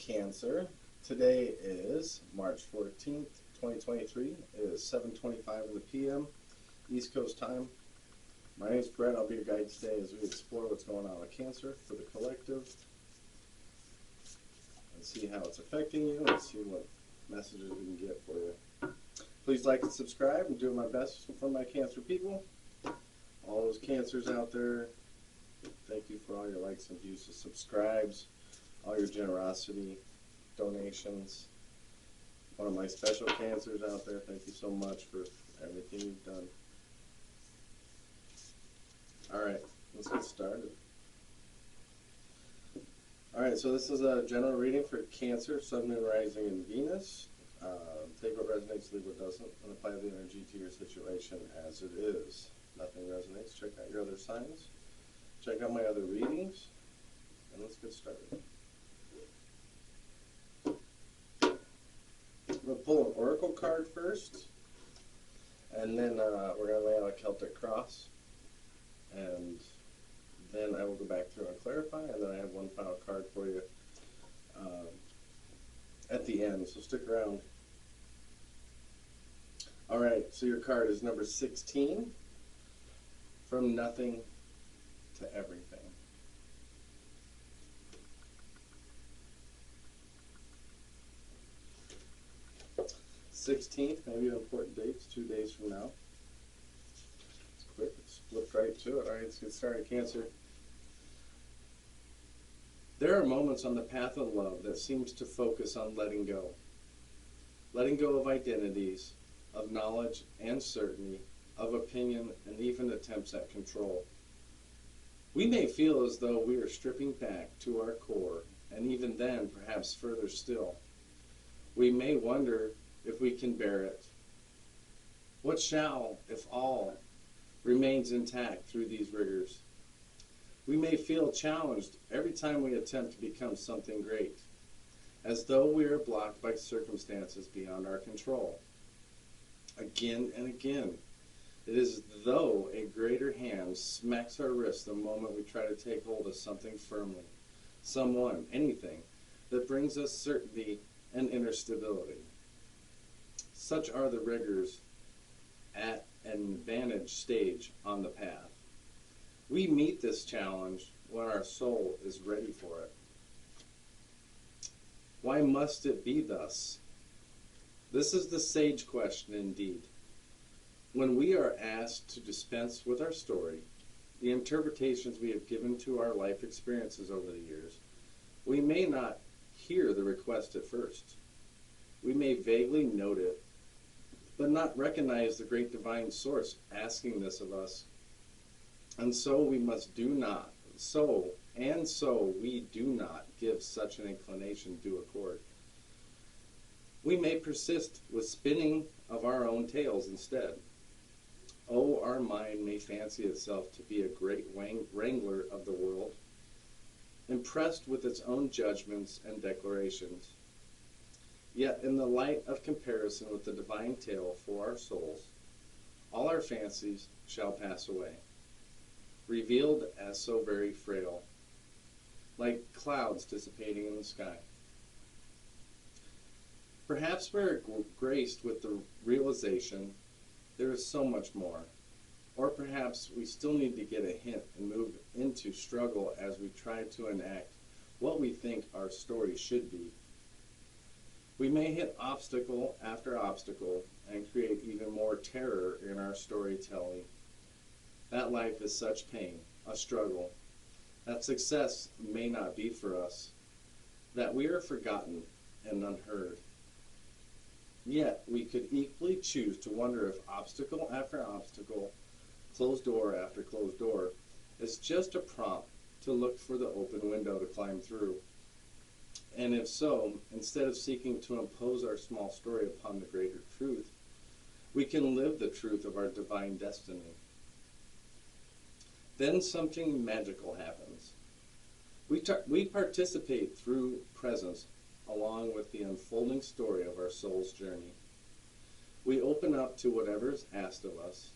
Cancer. Today is March 14th, 2023. It is 7:25 in the p.m. East Coast time. My name is Brett. I'll be your guide today as we explore what's going on with Cancer for the collective and see how it's affecting you and see what messages we can get for you. Please like and subscribe. I'm doing my best for my Cancer people. All those Cancers out there, thank you for all your likes and views and subscribes, all your generosity, donations. One of my special Cancers out there, thank you so much for everything you've done. Alright, let's get started. Alright, so this is a general reading for Cancer, Sun, Moon, Rising, and Venus. Take what resonates, leave what doesn't, and apply the energy to your situation as it is. Nothing resonates, check out your other signs. Check out my other readings, and let's get started. I'm going to pull an Oracle card first, and then we're going to lay out a Celtic cross, and then I will go back through and clarify, and then I have one final card for you at the end, so stick around. Alright, so your card is number 16, From Nothing to Everything. (16th), maybe an important date, 2 days from now. It's quick, let's flip right to it. Alright, let's get started, Cancer. There are moments on the path of love that seems to focus on letting go. Letting go of identities, of knowledge and certainty, of opinion, and even attempts at control. We may feel as though we are stripping back to our core, and even then, perhaps further still. We may wonder if we can bear it. What shall, if all, remains intact through these rigors? We may feel challenged every time we attempt to become something great, as though we are blocked by circumstances beyond our control. Again and again, it is as though a greater hand smacks our wrist the moment we try to take hold of something firmly, someone, anything, that brings us certainty and inner stability. Such are the rigors at an advantage stage on the path. We meet this challenge when our soul is ready for it. Why must it be thus? This is the sage question indeed. When we are asked to dispense with our story, the interpretations we have given to our life experiences over the years, we may not hear the request at first. We may vaguely note it, but not recognize the great divine source asking this of us. And so we do not give such an inclination due accord. We may persist with spinning of our own tales instead. Oh, our mind may fancy itself to be a great wrangler of the world, impressed with its own judgments and declarations. Yet in the light of comparison with the divine tale for our souls, all our fancies shall pass away, revealed as so very frail, like clouds dissipating in the sky. Perhaps we're graced with the realization there is so much more, or perhaps we still need to get a hint and move into struggle as we try to enact what we think our story should be. We may hit obstacle after obstacle and create even more terror in our storytelling. That life is such pain, a struggle, that success may not be for us, that we are forgotten and unheard. Yet we could equally choose to wonder if obstacle after obstacle, closed door after closed door, is just a prompt to look for the open window to climb through. And if so, instead of seeking to impose our small story upon the greater truth, we can live the truth of our divine destiny. Then something magical happens. We participate through presence along with the unfolding story of our soul's journey. We open up to whatever is asked of us,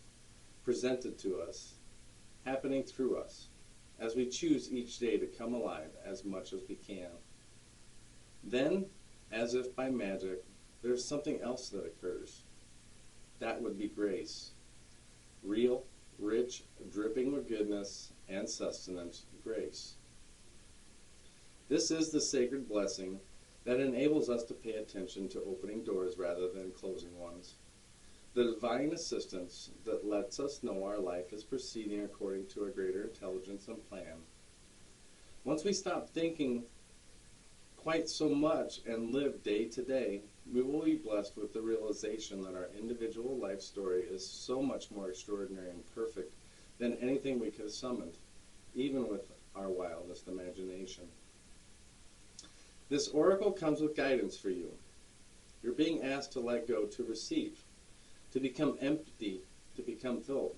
presented to us, happening through us, as we choose each day to come alive as much as we can. Then, as if by magic, there's something else that occurs. That would be grace. Real, rich, dripping with goodness and sustenance, grace. This is the sacred blessing that enables us to pay attention to opening doors rather than closing ones. The divine assistance that lets us know our life is proceeding according to a greater intelligence and plan. Once we stop thinking quite so much and live day to day, we will be blessed with the realization that our individual life story is so much more extraordinary and perfect than anything we could have summoned, even with our wildest imagination. This oracle comes with guidance for you. You're being asked to let go to receive, to become empty, to become filled.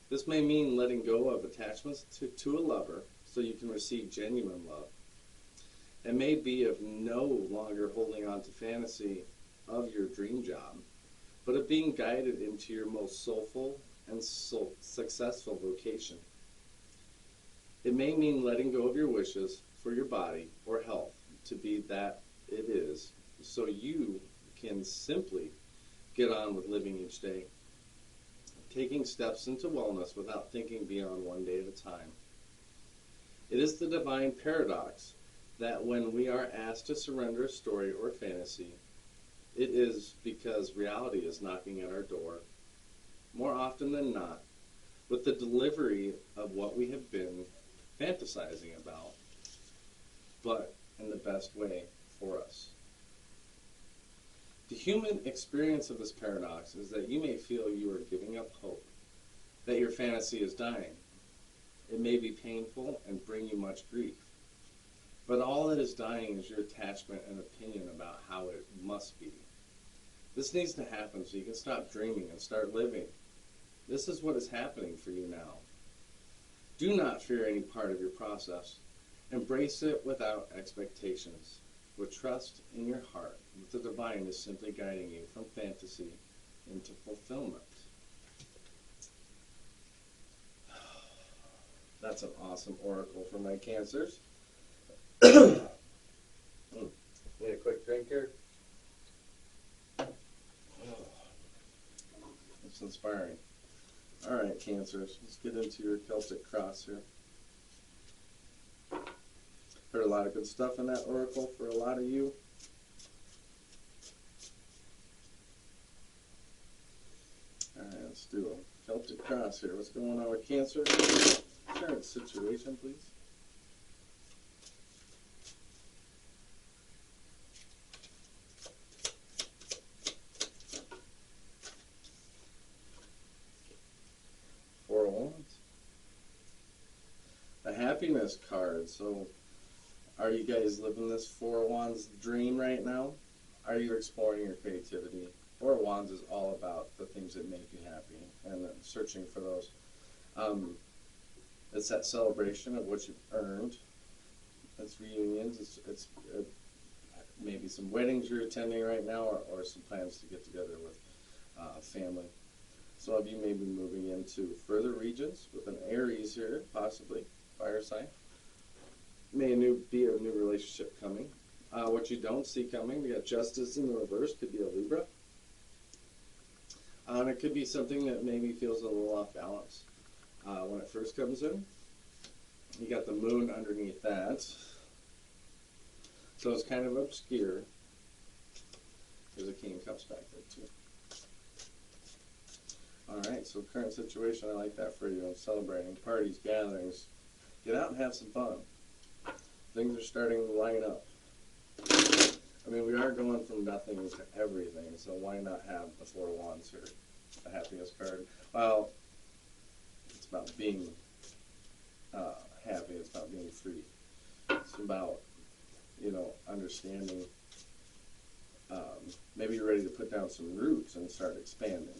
This may mean letting go of attachments to a lover so you can receive genuine love. It may be of no longer holding on to fantasy of your dream job, but of being guided into your most soulful and successful vocation. It may mean letting go of your wishes for your body or health to be that it is, so you can simply get on with living each day, taking steps into wellness without thinking beyond one day at a time. It is the divine paradox that when we are asked to surrender a story or fantasy, it is because reality is knocking at our door, more often than not, with the delivery of what we have been fantasizing about, but in the best way for us. The human experience of this paradox is that you may feel you are giving up hope, that your fantasy is dying. It may be painful and bring you much grief. But all that is dying is your attachment and opinion about how it must be. This needs to happen so you can stop dreaming and start living. This is what is happening for you now. Do not fear any part of your process. Embrace it without expectations, with trust in your heart that the divine is simply guiding you from fantasy into fulfillment. That's an awesome oracle for my Cancers. Need a quick drink here? It's inspiring. All right, Cancers, let's get into your Celtic cross here. Heard a lot of good stuff in that oracle for a lot of you. All right, let's do a Celtic cross here. What's going on with Cancer? Current situation, please. Four of Wands. The Happiness card. So, are you guys living this Four of Wands dream right now? Are you exploring your creativity? Four of Wands is all about the things that make you happy and searching for those. It's that celebration of what you've earned. It's reunions. It's maybe some weddings you're attending right now, or some plans to get together with family. Some of you may be moving into further regions with an Aries here, possibly fire sign. May be a new relationship coming. What you don't see coming, we got Justice in the reverse, could be a Libra. And it could be something that maybe feels a little off balance. When it first comes in, you got the Moon underneath that. So it's kind of obscure. There's a King of Cups back there too. Alright, so current situation, I like that for you. I'm celebrating parties, gatherings. Get out and have some fun. Things are starting to line up. I mean, we are going from nothing to everything, so why not have the Four of Wands here, the Happiness card? Well, it's about being happy. It's about being free. It's about, understanding. Maybe you're ready to put down some roots and start expanding.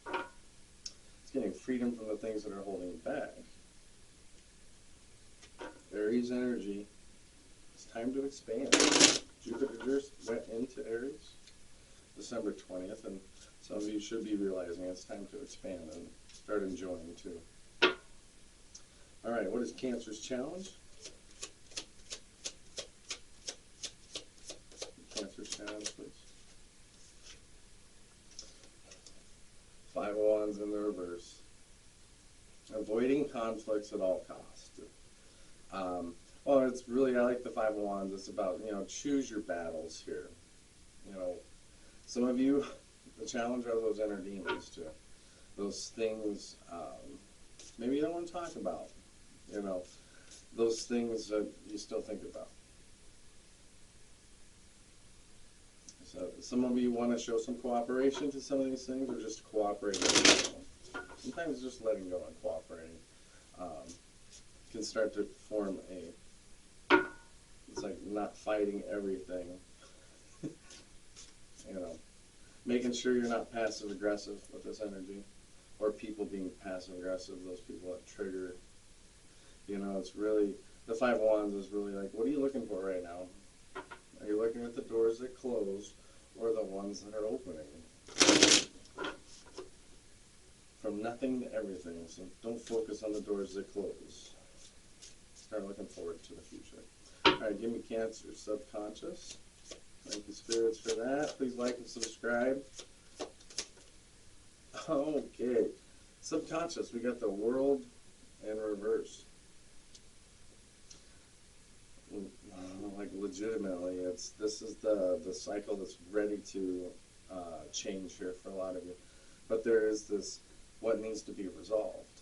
It's getting freedom from the things that are holding you back. Aries energy. It's time to expand. Jupiter just went into Aries December 20th, and some of you should be realizing it's time to expand and start enjoying too. All right, what is Cancer's challenge? reverse. Avoiding conflicts at all costs. Well, it's really, I like the Five of Wands. It's about, choose your battles here. Some of you, the challenge are those inner demons too. Those things maybe you don't want to talk about. Those things that you still think about. So some of you want to show some cooperation to some of these things, or just cooperating. Sometimes just letting go and cooperating can start to form it's like not fighting everything. Making sure you're not passive aggressive with this energy, or people being passive aggressive, those people that trigger. It's really, the Five of Wands is really like, what are you looking for right now? Are you looking at the doors that close, or the ones that are opening? From nothing to everything, so don't focus on the doors that close. Start looking forward to the future. Alright, give me Cancer, subconscious. Thank you, spirits, for that. Please like and subscribe. Okay, subconscious, we got the World in reverse. Like legitimately, this is the cycle that's ready to change here for a lot of you. But there is this, what needs to be resolved.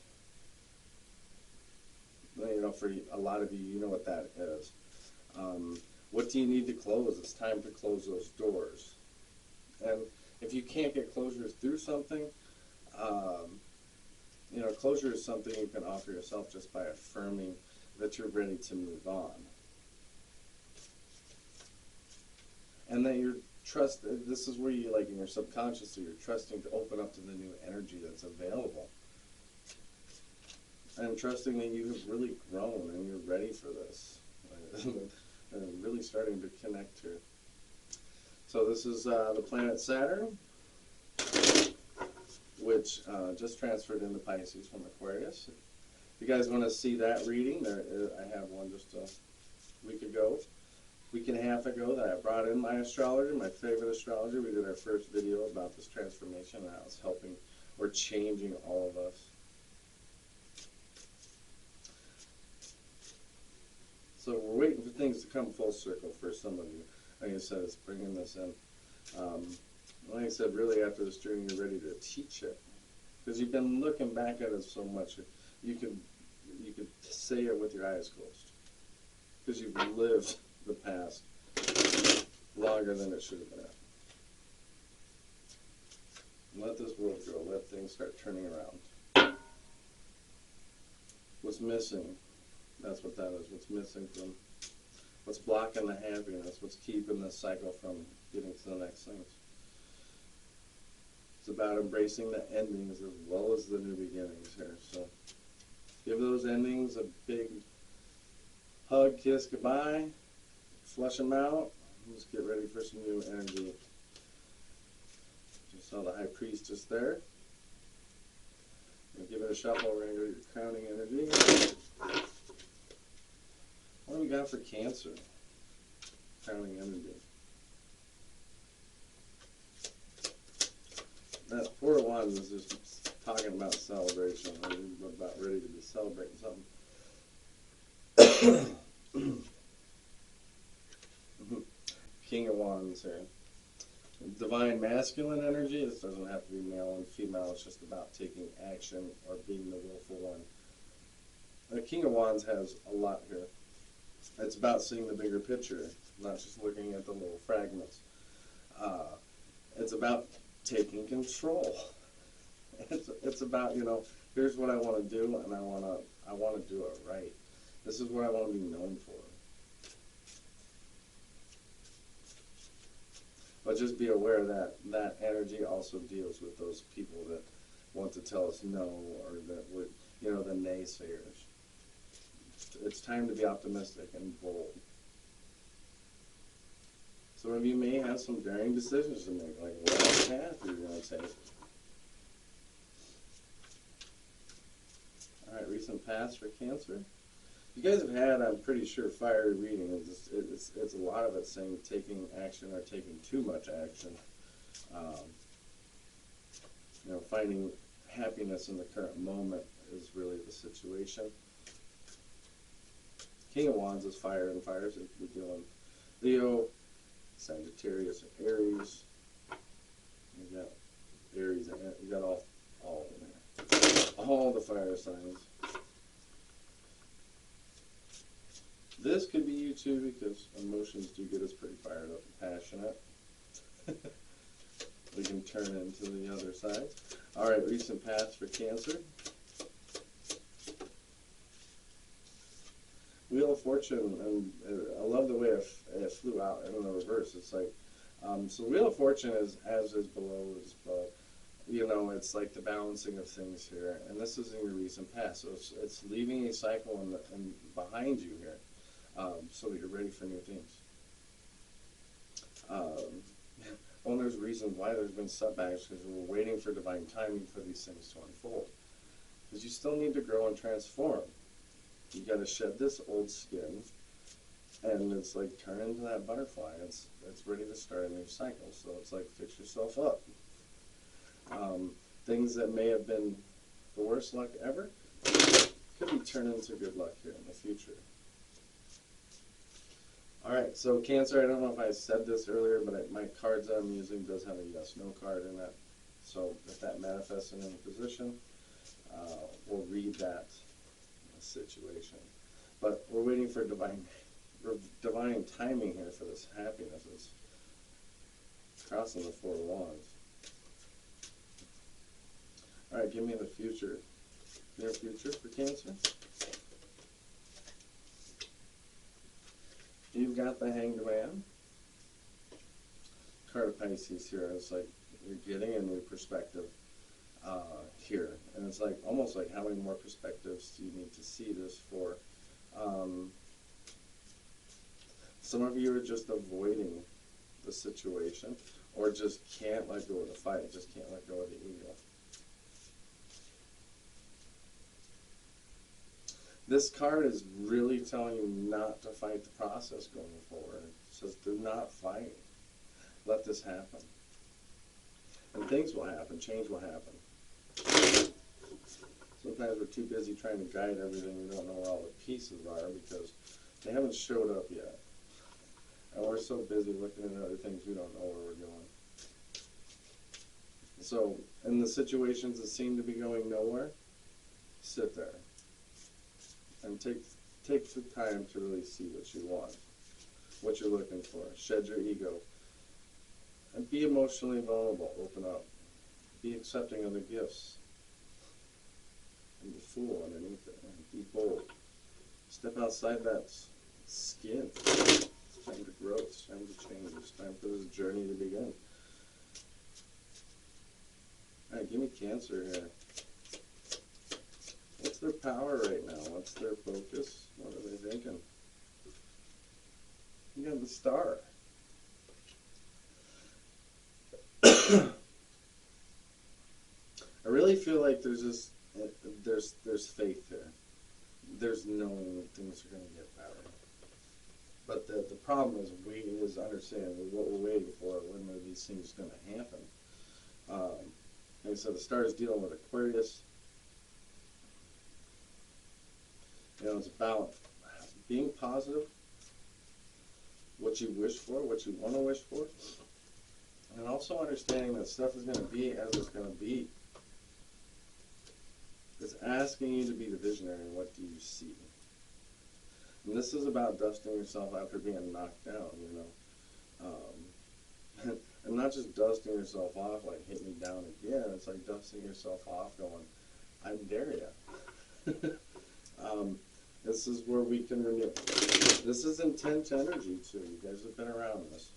For a lot of you, you know what that is. What do you need to close? It's time to close those doors. And if you can't get closure through something, closure is something you can offer yourself just by affirming that you're ready to move on. And that you're this is where you, like in your subconscious, so you're trusting to open up to the new energy that's available. And trusting that you have really grown and you're ready for this. And really starting to connect here. So this is the planet Saturn, which just transferred into Pisces from Aquarius. If you guys want to see that reading, I have one just a week and a half ago that I brought in my astrologer, my favorite astrologer. We did our first video about this transformation, and how it's helping or changing all of us. So we're waiting for things to come full circle for some of you. Like I said, it's bringing this in. Like I said, really after this journey, you're ready to teach it. Because you've been looking back at it so much, you could say it with your eyes closed. Because you've lived the past longer than it should have been. Let this world go. Let things start turning around. What's missing? That's what that is. What's missing from, what's blocking the happiness, what's keeping this cycle from getting to the next things. It's about embracing the endings as well as the new beginnings here. So give those endings a big hug, kiss, goodbye, flush them out, and just get ready for some new energy. Just saw the High Priestess there. Give it a shuffle. We're going to go to your crowning energy. What do we got for Cancer? Crowning energy. That Four of Wands is just talking about celebration. We're about ready to be celebrating something. King of Wands here. Divine masculine energy. This doesn't have to be male and female. It's just about taking action or being the willful one. The King of Wands has a lot here. It's about seeing the bigger picture, not just looking at the little fragments. It's about taking control. It's about, here's what I want to do, and I want to do it right. This is what I want to be known for. But just be aware that that energy also deals with those people that want to tell us no, or that would, the naysayers. It's time to be optimistic and bold. Some of you may have some daring decisions to make, like what path you're going to take. All right, recent past for Cancer. You guys have had, I'm pretty sure, fiery reading. It's a lot of it saying taking action or taking too much action. Finding happiness in the current moment is really the situation. King of Wands is fire, and fires are dealing Leo, Sagittarius, and Aries. You got Aries, you got all in there. All the fire signs. This could be you too, because emotions do get us pretty fired up and passionate. We can turn into the other side. Alright, recent past for Cancer. Wheel of Fortune, and I love the way it flew out in the reverse. It's like, so Wheel of Fortune is as is below is above. You know, it's like the balancing of things here, and this is in your recent past. So it's leaving a cycle in behind you here, so that you're ready for new things. Well, there's reasons why there's been setbacks, because we're waiting for divine timing for these things to unfold. Because you still need to grow and transform. You got to shed this old skin, and it's like turn into that butterfly. It's ready to start a new cycle. So it's like fix yourself up. Things that may have been the worst luck ever could be turned into good luck here in the future. Alright, so Cancer, I don't know if I said this earlier, but my cards that I'm using does have a yes-no card in it. So if that manifests in any position, we'll read that situation. But we're waiting for divine timing here for this happiness. It's crossing the 4 of Wands. Alright, give me the future. Near future for Cancer. You've got the Hanged Man. Card of Pisces here. It's like you're getting a new perspective here. And it's like almost like how many more perspectives do you need to see this for? Some of you are just avoiding the situation, or just can't let go of the fight, just can't let go of the ego. This card is really telling you not to fight the process going forward. It says do not fight. Let this happen. And things will happen, change will happen. Sometimes we're too busy trying to guide everything, we don't know where all the pieces are because they haven't showed up yet. And we're so busy looking at other things, we don't know where we're going. So, in the situations that seem to be going nowhere, sit there. And take the time to really see what you want, what you're looking for. Shed your ego. And be emotionally vulnerable. Open up. Be accepting of the gifts. And be full underneath it. And be bold. Step outside that skin. It's time to grow. It's time to change. It's time for this journey to begin. Alright, give me Cancer here. What's their power right now? What's their focus? What are they thinking? You got the Star. I really feel like there's faith there. There's knowing that things are going to get better. But the problem is understanding what we're waiting for. When are these things going to happen? Like I said, the Star is dealing with Aquarius. You know, it's about being positive, what you wish for, what you want to wish for, and also understanding that stuff is going to be as it's going to be. It's asking you to be the visionary. What do you see? And this is about dusting yourself after being knocked down, you know. And not just dusting yourself off like hit me down again. It's like dusting yourself off going, I dare ya. This is where we can renew. This is intense energy too. You guys have been around this.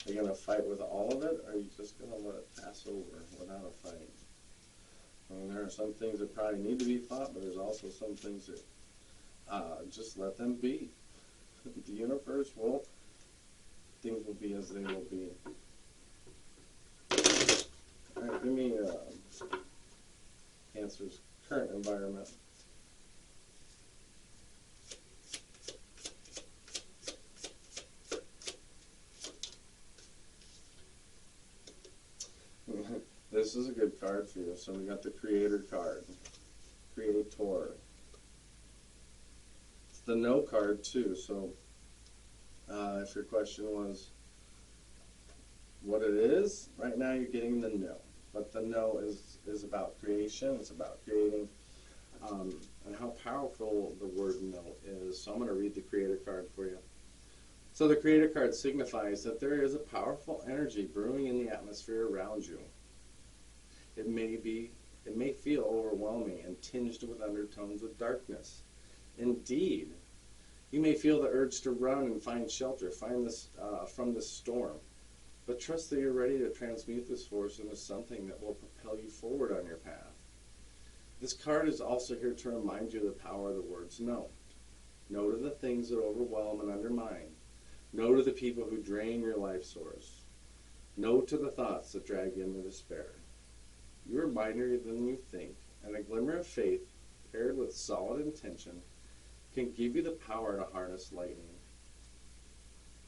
Are you going to fight with all of it, or are you just going to let it pass over without a fight? I mean, there are some things that probably need to be fought, but there's also some things that just let them be. The universe things will be as they will be. All right, give me Cancer's current environment. This this is a good card for you. So we got the Creator card. Creator. It's the No card too. So if your question was what it is, right now you're getting the No. But the No is about creation. It's about creating. And how powerful the word No is. So I'm going to read the Creator card for you. So the Creator card signifies that there is a powerful energy brewing in the atmosphere around you. It may feel overwhelming and tinged with undertones of darkness. Indeed, you may feel the urge to run and find shelter, from this storm. But trust that you're ready to transmute this force into something that will propel you forward on your path. This card is also here to remind you of the power of the words no. No to the things that overwhelm and undermine. No to the people who drain your life source. No to the thoughts that drag you into despair. You are mightier than you think, and a glimmer of faith paired with solid intention can give you the power to harness lightning.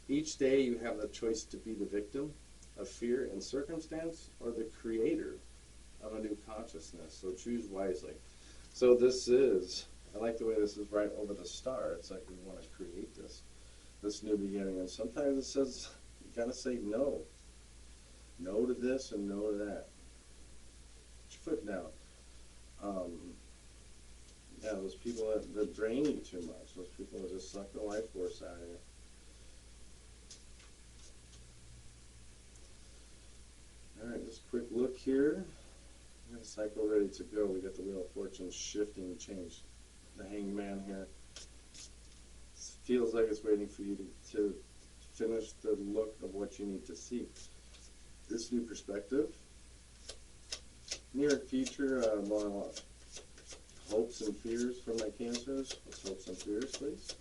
Each day you have the choice to be the victim of fear and circumstance or the creator of a new consciousness, so choose wisely. So I like the way this is right over the star. It's like we want to create this new beginning, and sometimes it says you gotta say no. No to this and no to that. Put your foot down. Yeah, those people that drain you too much, those people that just suck the life force out of you. Alright, just a quick look here. We got a cycle ready to go. We got the Wheel of Fortune shifting, change. The Hanged Man here. It feels like it's waiting for you to finish the look of what you need to see. This new perspective. Near future, hopes and fears for my Cancers. What's hopes and fears, please?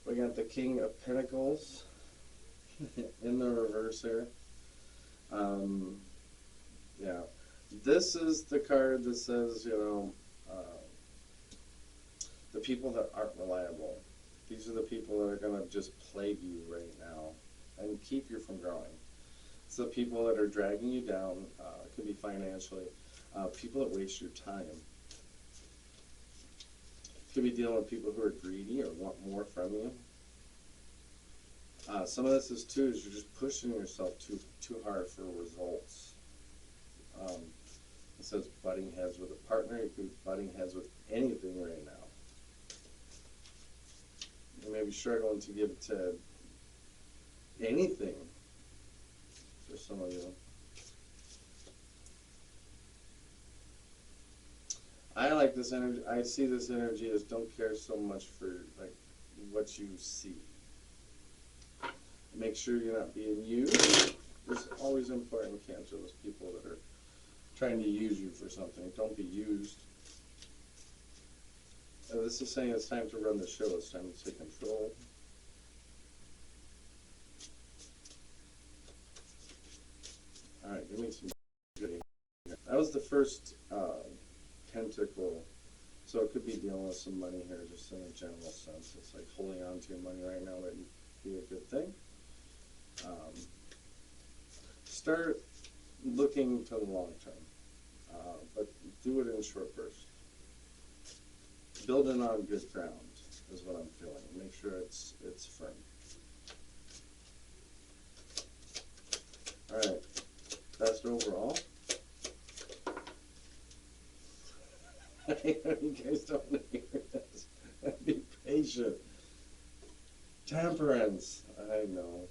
We got the King of Pentacles in the reverse here. Yeah, this is the card that says, the people that aren't reliable. These are the people that are going to just plague you right now and keep you from growing. It's the people that are dragging you down. It could be financially. People that waste your time. You could be dealing with people who are greedy or want more from you. Some of this is you're just pushing yourself too hard for results. It says butting heads with a partner. You could be butting heads with anything right now. You may be struggling to give to anything for some of you. I like this energy. I see this energy as don't care so much for what you see. Make sure you're not being used. It's always important, Cancer, those people that are trying to use you for something. Don't be used. This is saying it's time to run the show. It's time to take control. All right, give me some. That was the first pentacle. So it could be dealing with some money here, just in a general sense. It's like holding on to your money right now would be a good thing. Start looking to the long term, but do it in short bursts. Building on good ground is what I'm feeling. Make sure it's firm. All right, best overall. You guys don't want to hear this. Be patient. Temperance. I know.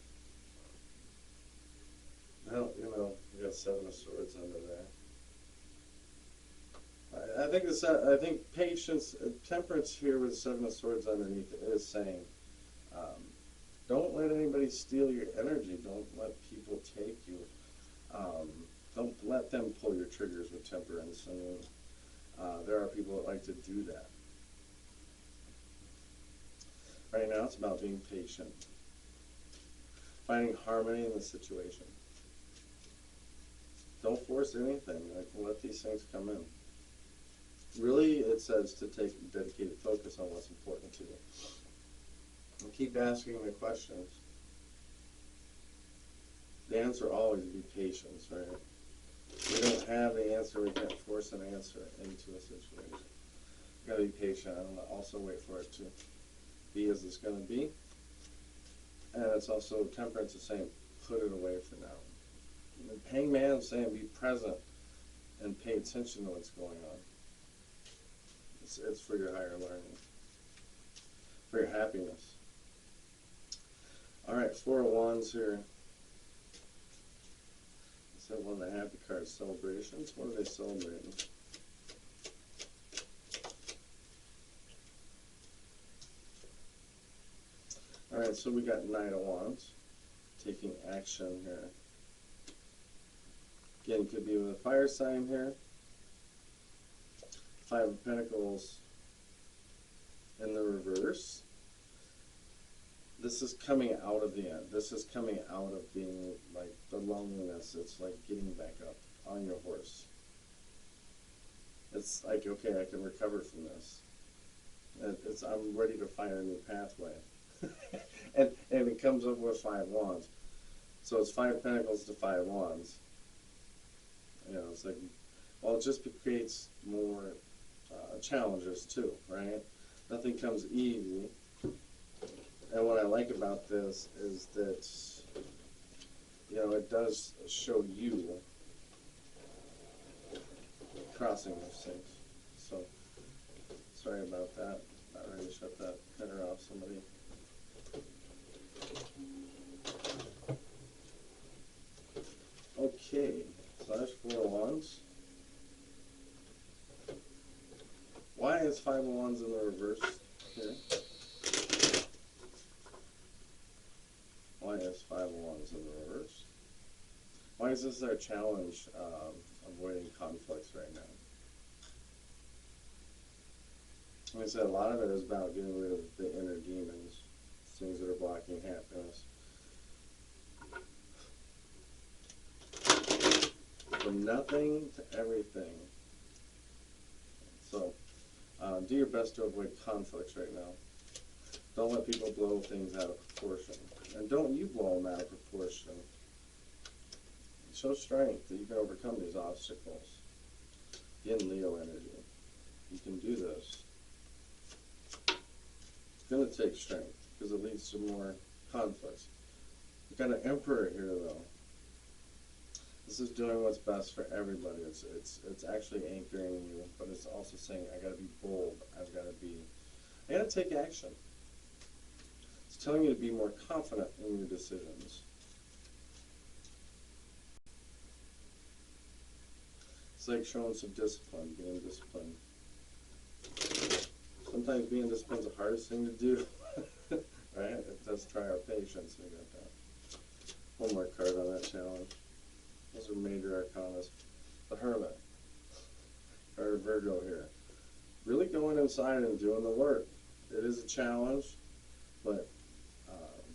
Well, we got Seven of Swords under there. I think patience, temperance here with Seven of Swords underneath is saying, don't let anybody steal your energy. Don't let people take you. Don't let them pull your triggers with temperance. I mean, there are people that like to do that. Right now, it's about being patient, finding harmony in the situation. Don't force anything. Let these things come in. Really, it says to take dedicated focus on what's important to you. And keep asking the questions. The answer will always be patience, right? We don't have the answer, we can't force an answer into a situation. You gotta be patient and also wait for it to be as it's gonna be. And it's also temperance is saying, put it away for now. And Hangman is saying, be present and pay attention to what's going on. It's for your higher learning, for your happiness. All right, Four of Wands here. Is that one of the happy cards? Celebrations. What are they celebrating? All right, so we got Knight of Wands, taking action here. Again, could be with a fire sign here. Five of Pentacles in the reverse. This is coming out of the end. This is coming out of being like the loneliness. It's like getting back up on your horse. It's like, okay, I can recover from this. I'm ready to find a new pathway. and it comes up with Five Wands. So it's Five Pentacles to Five Wands. You know, it's like, well, it just creates more challenges too, right? Nothing comes easy. And what I like about this is that, you know, it does show you crossing those things. So, sorry about that. Not ready to shut that cutter off, somebody. Okay, so that's Four of Wands. Why is Five of Wands in the reverse here? Why is Five of Wands in the reverse? Why is this our challenge, avoiding conflicts right now? Like I said, a lot of it is about getting rid of the inner demons, things that are blocking happiness. From nothing to everything. So, do your best to avoid conflicts right now. Don't let people blow things out of proportion. And don't you blow them out of proportion. Show strength that you can overcome these obstacles. In Leo energy. You can do this. It's going to take strength because it leads to more conflicts. We've got an Emperor here though. This is doing what's best for everybody. It's actually anchoring you, but it's also saying, I gotta be bold. I gotta take action. It's telling you to be more confident in your decisions. It's like showing some discipline, being disciplined. Sometimes being disciplined is the hardest thing to do, right? It does try our patience. We got that. One more card on that challenge. Those are major arcanas. The Hermit, or Virgo here. Really going inside and doing the work. It is a challenge, but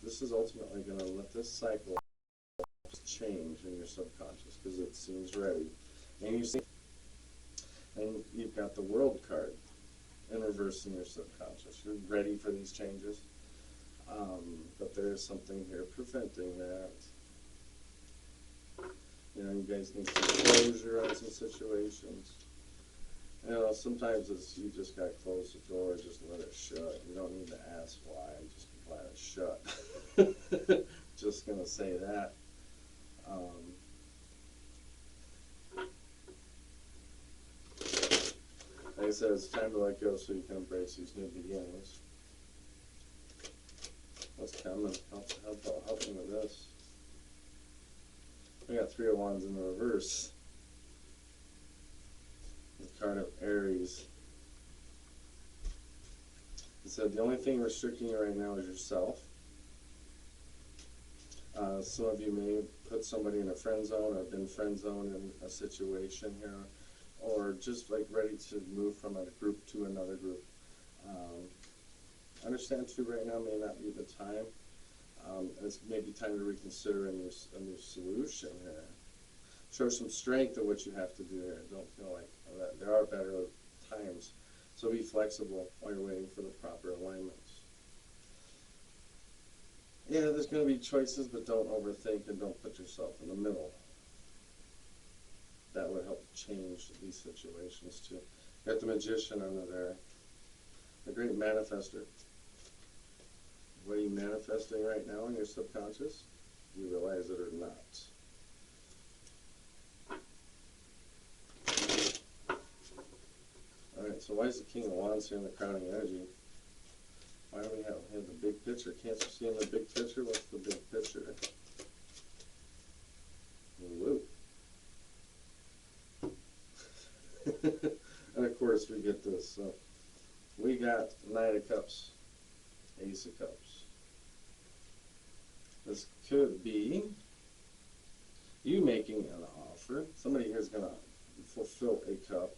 this is ultimately going to let this cycle change in your subconscious because it seems ready. And you've got the World card in reverse in your subconscious. You're ready for these changes, but there is something here preventing that. You know, you guys need some closure on some situations. You know, sometimes it's you just got to close the door, just let it shut. You don't need to ask why, just let it shut. Just going to say that. Like I said, it's time to let go so you can embrace these new beginnings. What's coming? Help me with this. We got Three of Wands in the reverse. The card of Aries. It said the only thing restricting you right now is yourself. Some of you may put somebody in a friend zone or been friend zoned in a situation here, or just like ready to move from a group to another group. Understand too, right now may not be the time. It's maybe time to reconsider a new solution here. Show some strength in what you have to do here. Don't feel like that. There are better times. So be flexible while you're waiting for the proper alignments. Yeah, there's going to be choices, but don't overthink and don't put yourself in the middle. That would help change these situations too. Got the Magician under there, the great manifester. What are you manifesting right now in your subconscious? You realize it or not. Alright, so why is the King of Wands here in the crowning energy? Why do we have the big picture? Can't you see in the big picture? What's the big picture? Whoa. And of course we get this. So we got Knight of Cups, Ace of Cups. This could be you making an offer. Somebody here is going to fulfill a cup.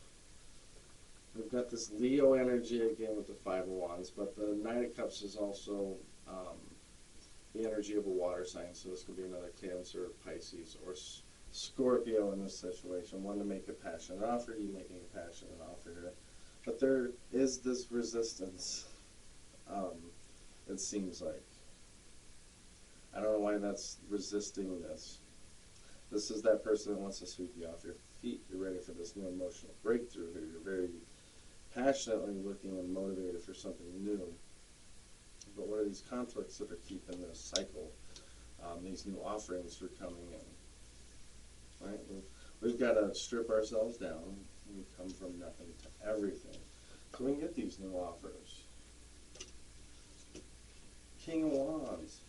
We've got this Leo energy again with the Five of Wands, but the Knight of Cups is also the energy of a water sign. So this could be another Cancer, Pisces, or Scorpio in this situation. One to make a passionate offer, you making a passionate offer here. But there is this resistance, it seems like. I don't know why that's resisting this. This is that person that wants to sweep you off your feet. You're ready for this new emotional breakthrough here. You're very passionately looking and motivated for something new. But what are these conflicts that are keeping this cycle, these new offerings for coming in? Right? We've got to strip ourselves down. We come from nothing to everything. So we can get these new offers. King of Wands.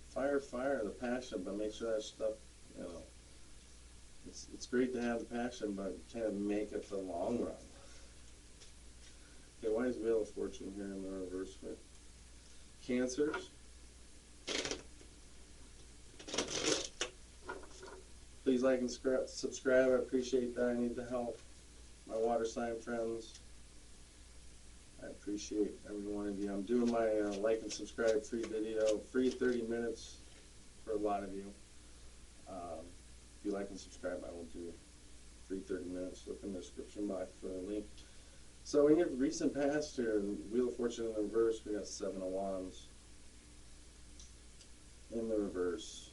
Fire, the passion, but make sure that stuff, you know, it's great to have the passion, but kind of make it the long run. Okay, why is Wheel of Fortune here in the reverse for Cancers? Please like and subscribe. I appreciate that. I need the help. My water sign friends, I appreciate every one of you. I'm doing my like and subscribe free video, free 30 minutes for a lot of you. If you like and subscribe, I will do free 30 minutes. Look in the description box for a link. So in your recent past here, Wheel of Fortune in the reverse, we got Seven of Wands in the reverse.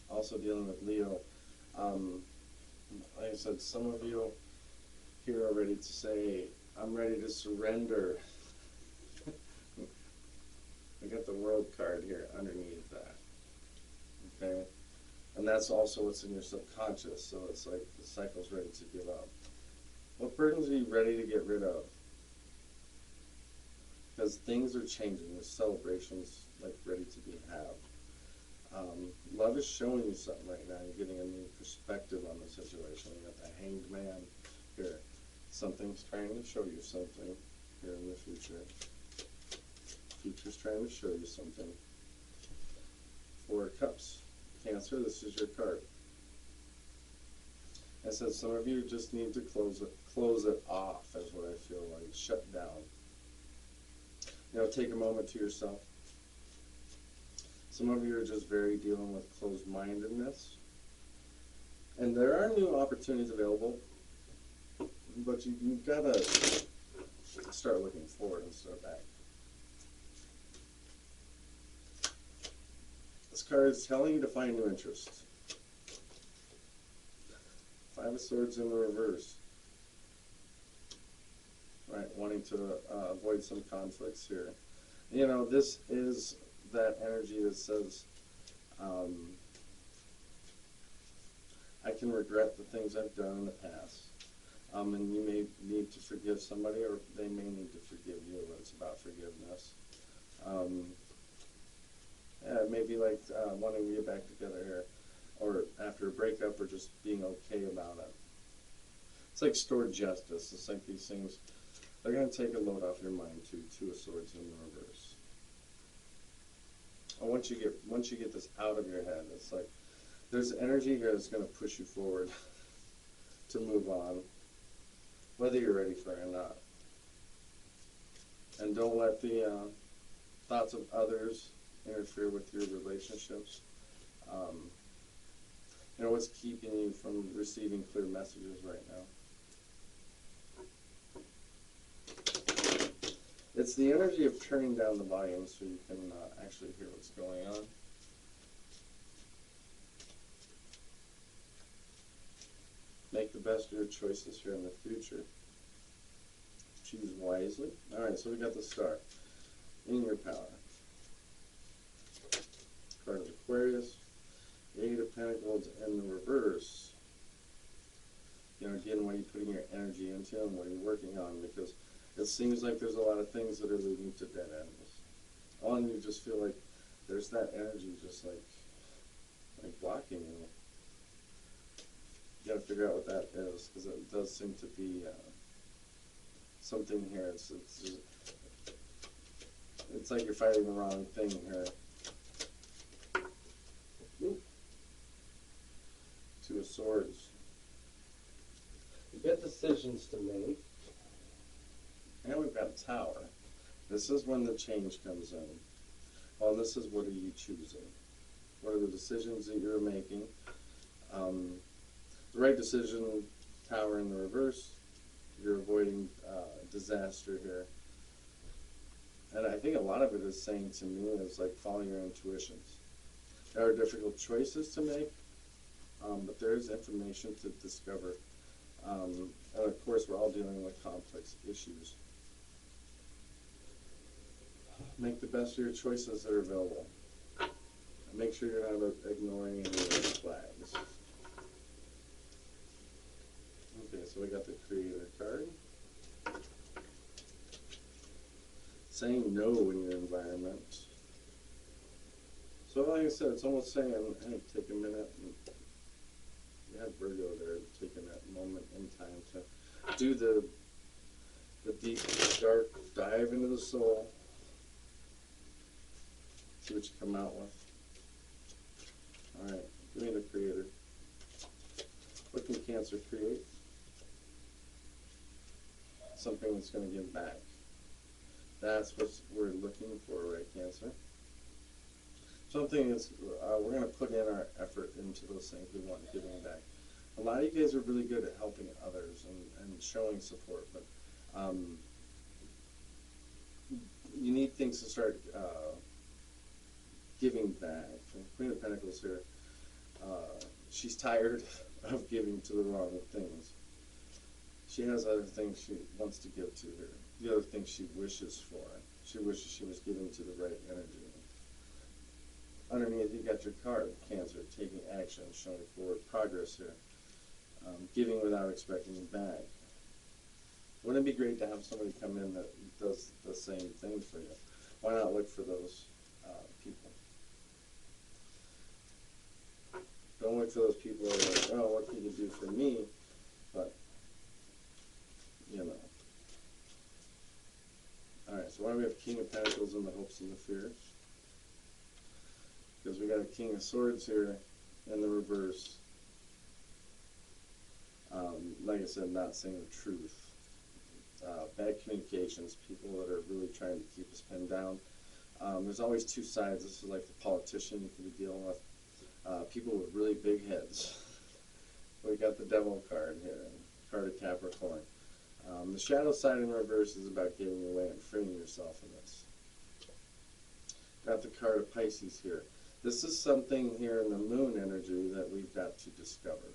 Also dealing with Leo. Like I said, some of you here are ready to say, I'm ready to surrender. I got the World card here underneath that. Okay? And that's also what's in your subconscious, so it's like the cycle's ready to give up. What burdens are you ready to get rid of? Because things are changing. There's celebrations like ready to be had. Love is showing you something right now. You're getting a new perspective on the situation. You got the Hanged Man here. Something's trying to show you something here in the future. Future's trying to show you something. Four of Cups. Cancer, this is your card. I said some of you just need to close it off, is what I feel like. Shut down. You know, take a moment to yourself. Some of you are just very dealing with closed-mindedness. And there are new opportunities available, but you've got to start looking forward instead of back. This card is telling you to find new interests. Five of Swords in the reverse. Right, wanting to avoid some conflicts here. You know, this is that energy that says, I can regret the things I've done in the past. And you may need to forgive somebody, or they may need to forgive you. It's about forgiveness. Yeah, it may be like wanting to get back together here, or after a breakup, or just being okay about it. It's like stored justice. It's like these things, they're going to take a load off your mind too. Two of Swords in the reverse. And once you get this out of your head, it's like there's energy here that's going to push you forward to move on, whether you're ready for it or not. And don't let the thoughts of others interfere with your relationships. You know, what's keeping you from receiving clear messages right now? It's the energy of turning down the volume so you can actually hear what's going on. Make the best of your choices here in the future. Choose wisely. Alright, so we got the Star. In your power. Card of Aquarius. Eight of Pentacles in the reverse. You know, again, what are you putting your energy into and what are you working on? Because it seems like there's a lot of things that are leading to dead ends. And you just feel like there's that energy just like blocking you. You gotta figure out what that is, because it does seem to be something here. It's like you're fighting the wrong thing here. Ooh. Two of Swords. You get decisions to make. And we've got Tower. This is when the change comes in. Well, this is what are you choosing? What are the decisions that you're making? The right decision, Tower in the reverse. You're avoiding disaster here. And I think a lot of it is saying to me is like follow your intuitions. There are difficult choices to make, but there is information to discover. And of course, we're all dealing with complex issues. Make the best of your choices that are available. And make sure you're not ignoring any red flags. Okay, so we got the Creator card. Saying no in your environment. So like I said, it's almost saying, hey, take a minute. And you have Virgo there, taking that moment in time to do the deep, dark dive into the soul. See what you come out with. Alright, give me the Creator. What can Cancer create? Something that's going to give back. That's what we're looking for, right, Cancer? Something that's, we're going to put in our effort into those things we want giving back. A lot of you guys are really good at helping others and showing support, but you need things to start giving back. Queen of Pentacles here, she's tired of giving to the wrong things. She has other things she wants to give to her. The other things she wishes for. She wishes she was giving to the right energy. Underneath, you got your card, Cancer, taking action, showing forward progress here. Giving without expecting back. Wouldn't it be great to have somebody come in that does the same thing for you? Why not look for those people? Don't look for those people who are like, oh, what can you do for me? But, you know. Alright, so why do we have King of Pentacles in the hopes and the fears? Because we got a King of Swords here in the reverse. Like I said, not saying the truth. Bad communications, people that are really trying to keep us pinned down. There's always two sides. This is like the politician you could be dealing with. People with really big heads. We got the Devil card here, card of Capricorn. The shadow side in reverse is about giving away and freeing yourself in this. Got the card of Pisces here. This is something here in the moon energy that we've got to discover.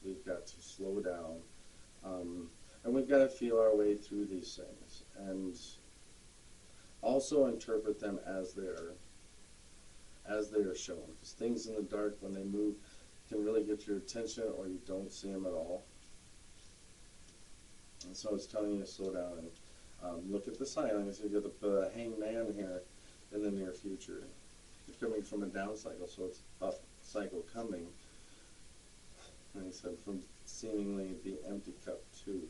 We've got to slow down. And we've got to feel our way through these things. And also interpret them as they are shown. Because things in the dark, when they move, can really get your attention, or you don't see them at all. And so it's telling you to slow down and look at the signs. You get the Hanged Man here in the near future. You're coming from a down cycle, so it's up cycle coming. And he said from seemingly the empty cup to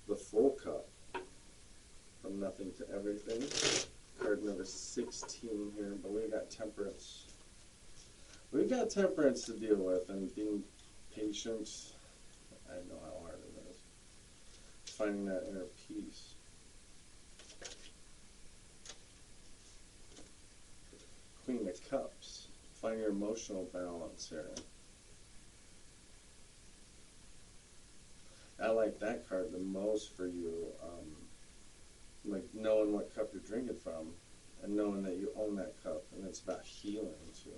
the full cup. From nothing to everything. Card number 16 here, but we've got Temperance. We've got Temperance to deal with, and being patient. I know how hard it is. Finding that inner peace. Queen of Cups. Find your emotional balance here. I like that card the most for you. like knowing what cup you're drinking from and knowing that you own that cup, and it's about healing too.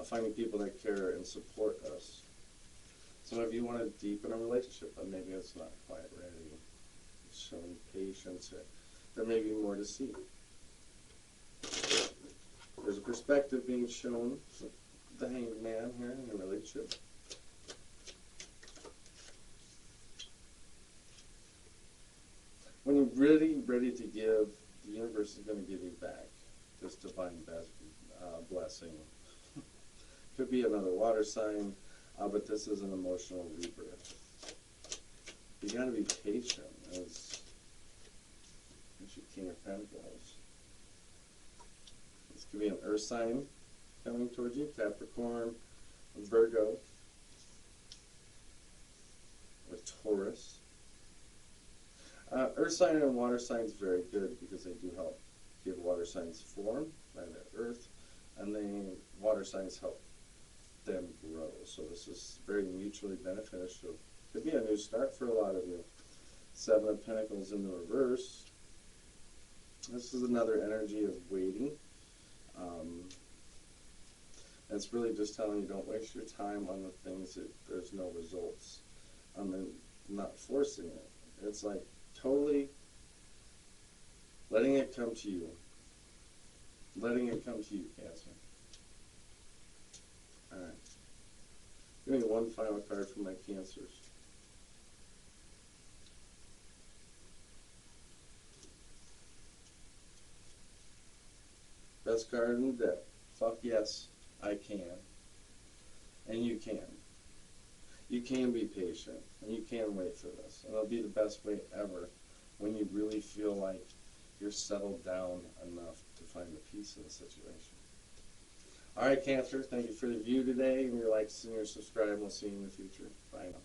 Finding people that care and support us. Some of you want to deepen a relationship, but maybe it's not quite ready. Showing patience. There may be more to see. There's a perspective being shown. The Hanged Man here in a relationship. When you're really ready to give, the universe is going to give you back this divine blessing. Could be another water sign, but this is an emotional rebirth. You got to be patient as your King of Pentacles. This could be an earth sign coming towards you, Capricorn, Virgo, or Taurus. Earth sign and water signs very good because they do help give water signs form by the earth, and the water signs help them grow. So this is very mutually beneficial. Could be a new start for a lot of you. Seven of Pentacles in the reverse. This is another energy of waiting. It's really just telling you don't waste your time on the things that there's no results. And not forcing it. It's like totally letting it come to you. Letting it come to you, Cancer. Alright. Give me one final card for my Cancers. Best card in the deck. Fuck yes, I can. And you can. You can be patient. And you can wait for this. And it'll be the best way ever when you really feel like you're settled down enough to find the peace in the situation. Alright, Cancer, thank you for the view today, and your likes and your subscribe. We'll see you in the future. Bye now.